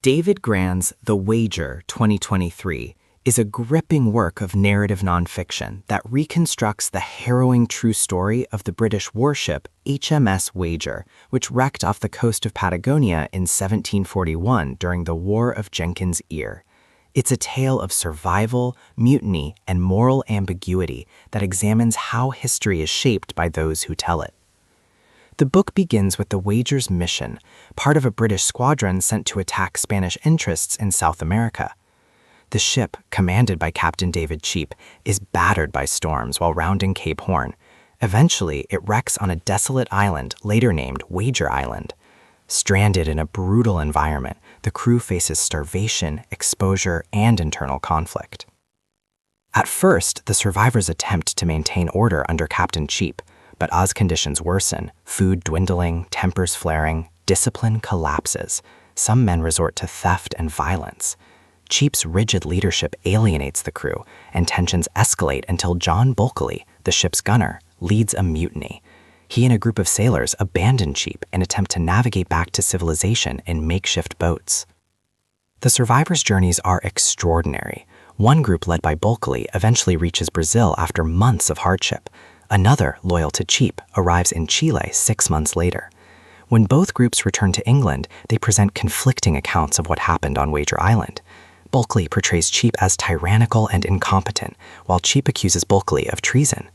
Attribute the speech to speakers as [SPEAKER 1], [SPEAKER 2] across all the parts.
[SPEAKER 1] David Grann's The Wager 2023 is a gripping work of narrative nonfiction that reconstructs the harrowing true story of the British warship HMS Wager, which wrecked off the coast of Patagonia in 1741 during the War of Jenkins' Ear. It's a tale of survival, mutiny, and moral ambiguity that examines how history is shaped by those who tell it. The book begins with the Wager's mission, part of a British squadron sent to attack Spanish interests in South America. The ship, commanded by Captain David Cheap, is battered by storms while rounding Cape Horn. Eventually, it wrecks on a desolate island later named Wager Island. Stranded in a brutal environment, the crew faces starvation, exposure, and internal conflict. At first, the survivors attempt to maintain order under Captain Cheap, but as conditions worsen, food dwindling, tempers flaring, discipline collapses. Some men resort to theft and violence. Cheap's rigid leadership alienates the crew, and tensions escalate until John Bulkeley, the ship's gunner, leads a mutiny. He and a group of sailors abandon Cheap and attempt to navigate back to civilization in makeshift boats. The survivors' journeys are extraordinary. One group led by Bulkeley eventually reaches Brazil after months of hardship. Another, loyal to Cheap, arrives in Chile 6 months later. When both groups return to England, they present conflicting accounts of what happened on Wager Island. Bulkeley portrays Cheap as tyrannical and incompetent, while Cheap accuses Bulkeley of treason.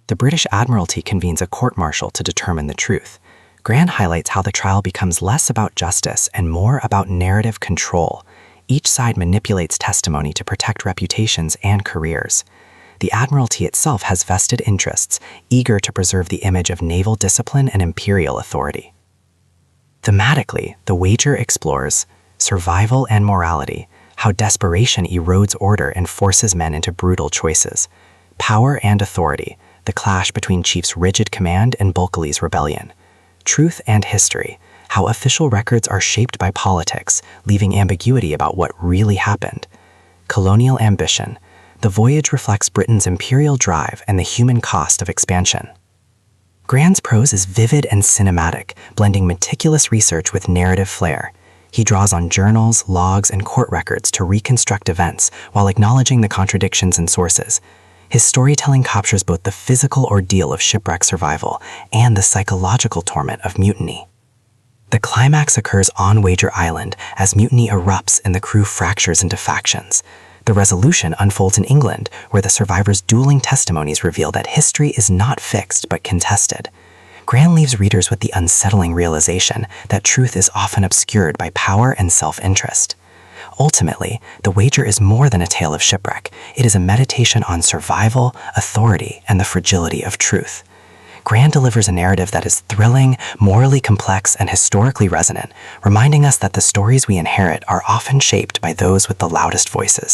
[SPEAKER 1] The British Admiralty convenes a court-martial to determine the truth. Grann highlights how the trial becomes less about justice and more about narrative control. Each side manipulates testimony to protect reputations and careers. The Admiralty itself has vested interests, eager to preserve the image of naval discipline and imperial authority. Thematically, The Wager explores survival and morality, how desperation erodes order and forces men into brutal choices. Power and authority, the clash between Cheap's rigid command and Bulkeley's rebellion. Truth and history, how official records are shaped by politics, leaving ambiguity about what really happened. Colonial ambition, the voyage reflects Britain's imperial drive and the human cost of expansion. Grann's prose is vivid and cinematic, blending meticulous research with narrative flair. He draws on journals, logs, and court records to reconstruct events while acknowledging the contradictions in sources. His storytelling captures both the physical ordeal of shipwreck survival and the psychological torment of mutiny. The climax occurs on Wager Island as mutiny erupts and the crew fractures into factions. The resolution unfolds in England, where the survivors' dueling testimonies reveal that history is not fixed but contested. Grann leaves readers with the unsettling realization that truth is often obscured by power and self-interest. Ultimately, The Wager is more than a tale of shipwreck. It is a meditation on survival, authority, and the fragility of truth. Grann delivers a narrative that is thrilling, morally complex, and historically resonant, reminding us that the stories we inherit are often shaped by those with the loudest voices.